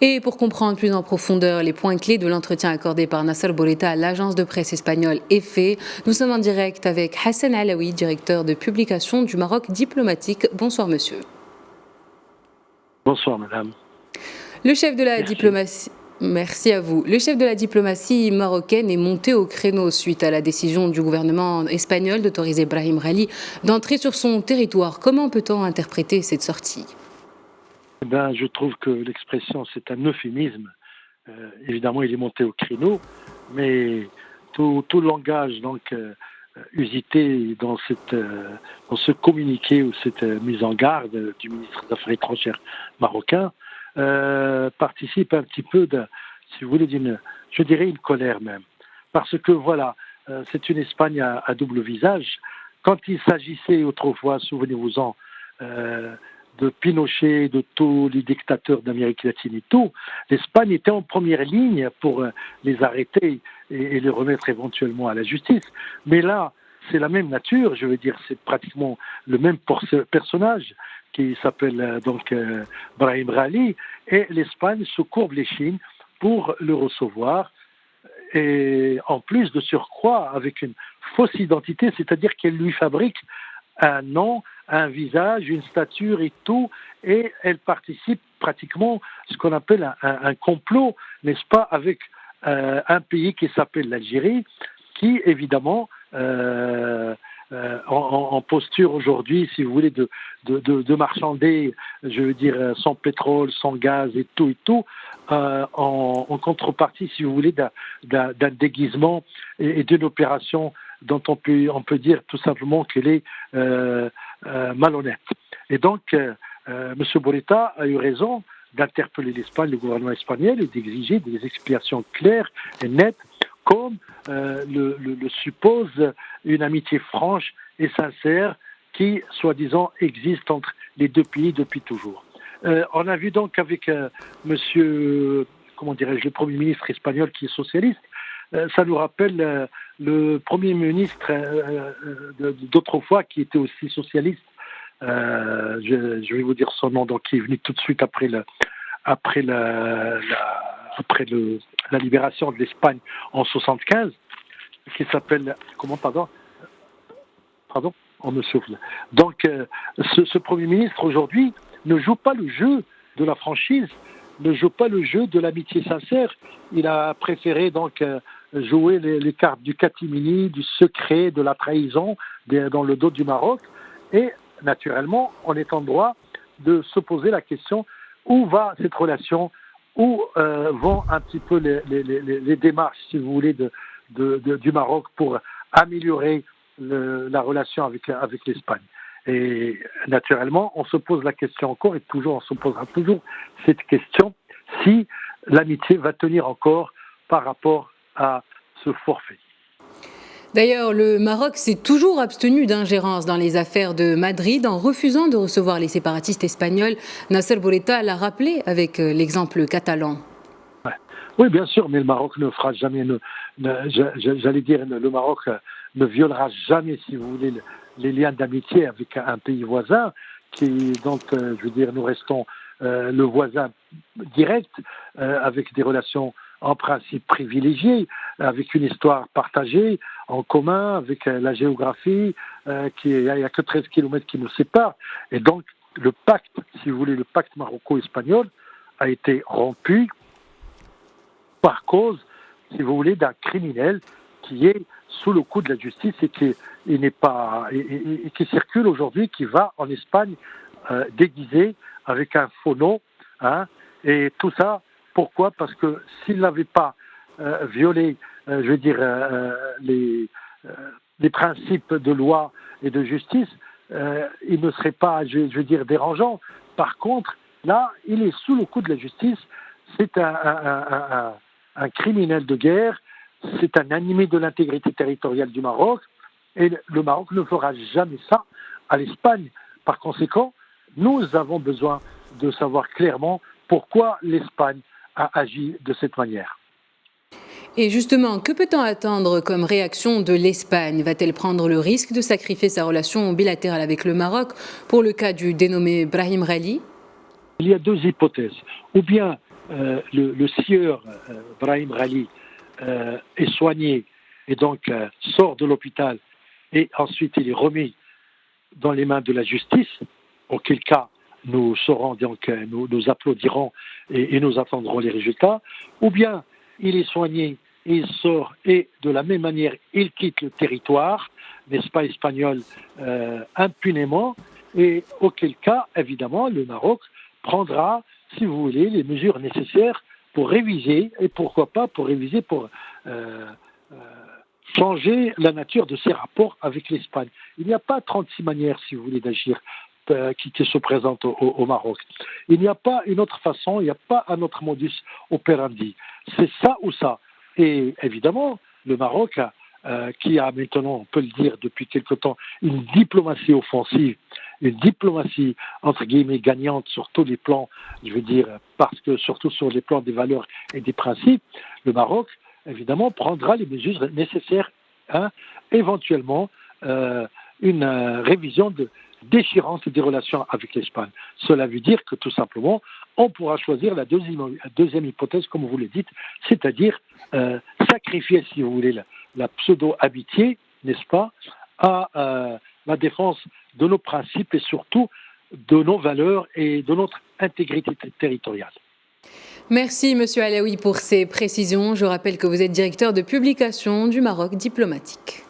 Et pour comprendre plus en profondeur les points clés de l'entretien accordé par Nasser Bourita à l'agence de presse espagnole EFE, nous sommes en direct avec Hassan Alaoui, directeur de publication du Maroc diplomatique. Bonsoir monsieur. Bonsoir madame. Le chef de la Merci. diplomatie... Merci à vous. Le chef de la diplomatie marocaine est monté au créneau suite à la décision du gouvernement espagnol d'autoriser Brahim Rali d'entrer sur son territoire. Comment peut-on interpréter cette sortie ? Je trouve que l'expression c'est un euphémisme. Évidemment, il est monté au créneau, mais tout le langage usité dans ce communiqué ou cette mise en garde du ministre des Affaires étrangères marocain participe un petit peu si vous voulez, je dirais une colère même. Parce que voilà, c'est une Espagne à double visage. Quand il s'agissait autrefois, souvenez-vous-en, de Pinochet, de tous les dictateurs d'Amérique latine et tout, l'Espagne était en première ligne pour les arrêter et les remettre éventuellement à la justice. Mais là, c'est la même nature, je veux dire, c'est pratiquement le même personnage qui s'appelle Brahim Rali, et l'Espagne se courbe les chines pour le recevoir, et en plus de surcroît avec une fausse identité, c'est-à-dire qu'elle lui fabrique un nom, un visage, une stature et tout, et elle participe pratiquement à ce qu'on appelle un complot, n'est-ce pas, avec un pays qui s'appelle l'Algérie, qui évidemment en posture aujourd'hui, si vous voulez, de marchander, je veux dire, sans pétrole, sans gaz et tout, en contrepartie, si vous voulez, d'un déguisement et d'une opération dont on peut dire tout simplement qu'elle est malhonnête. Et donc, M. Bourita a eu raison d'interpeller l'Espagne, le gouvernement espagnol, et d'exiger des explications claires et nettes, comme le suppose une amitié franche et sincère qui, soi-disant, existe entre les deux pays depuis toujours. On a vu donc avec monsieur, le Premier ministre espagnol qui est socialiste, ça nous rappelle le Premier ministre d'autrefois qui était aussi socialiste. Je vais vous dire son nom, donc qui est venu tout de suite après la libération de l'Espagne en 75, qui s'appelle on me souffle. Donc ce Premier ministre aujourd'hui ne joue pas le jeu de la franchise, ne joue pas le jeu de l'amitié sincère. Il a préféré jouer les cartes du catimini, du secret, de la trahison dans le dos du Maroc. Et naturellement, on est en droit de se poser la question: où va cette relation? Où vont un petit peu les démarches, si vous voulez, du Maroc pour améliorer la relation avec l'Espagne? Et naturellement, on se pose la question encore et toujours, on se posera toujours cette question, si l'amitié va tenir encore par rapport à ce forfait. D'ailleurs, le Maroc s'est toujours abstenu d'ingérence dans les affaires de Madrid en refusant de recevoir les séparatistes espagnols. Nasser Bourita l'a rappelé avec l'exemple catalan. Oui, bien sûr, mais le Maroc ne fera jamais, le Maroc ne violera jamais, si vous voulez, les liens d'amitié avec un pays voisin, nous restons le voisin direct, avec des relations en principe privilégiées, avec une histoire partagée, en commun, avec la géographie, il n'y a que 13 kilomètres qui nous séparent. Et donc, le pacte, si vous voulez, le pacte maroco-espagnol a été rompu par cause, si vous voulez, d'un criminel qui est sous le coup de la justice et qui circule aujourd'hui, qui va en Espagne déguisé avec un faux nom, et tout ça, pourquoi? Parce que s'il n'avait pas violé, les principes de loi et de justice, il ne serait pas, dérangeant. Par contre, là, il est sous le coup de la justice. C'est un criminel de guerre, c'est un animé de l'intégrité territoriale du Maroc, et le Maroc ne fera jamais ça à l'Espagne. Par conséquent, nous avons besoin de savoir clairement pourquoi l'Espagne a agi de cette manière. Et justement, que peut-on attendre comme réaction de l'Espagne? Va-t-elle prendre le risque de sacrifier sa relation bilatérale avec le Maroc pour le cas du dénommé Brahim Rali? Il y a deux hypothèses. Ou bien le sieur Brahim Ghali est soigné et donc sort de l'hôpital et ensuite il est remis dans les mains de la justice, auquel cas nous saurons donc, nous applaudirons et nous attendrons les résultats, ou bien il est soigné, il sort et de la même manière il quitte le territoire, n'est-ce pas, espagnol, impunément, et auquel cas, évidemment, le Maroc prendra, si vous voulez, les mesures nécessaires pour réviser, et pourquoi pas pour réviser, pour changer la nature de ses rapports avec l'Espagne. Il n'y a pas 36 manières, si vous voulez, d'agir qui se présentent au Maroc. Il n'y a pas une autre façon, il n'y a pas un autre modus operandi. C'est ça ou ça. Et évidemment, le Maroc, qui a maintenant, on peut le dire depuis quelque temps, une diplomatie offensive, une diplomatie, entre guillemets, gagnante sur tous les plans, je veux dire, parce que surtout sur les plans des valeurs et des principes, le Maroc, évidemment, prendra les mesures nécessaires, éventuellement une révision déchirante des relations avec l'Espagne. Cela veut dire que tout simplement, on pourra choisir la deuxième hypothèse, comme vous le dites, c'est-à-dire sacrifier, si vous voulez, la pseudo-amitié, n'est-ce pas, à la défense de nos principes et surtout de nos valeurs et de notre intégrité territoriale. Merci Monsieur Alaoui pour ces précisions. Je rappelle que vous êtes directeur de publication du Maroc diplomatique.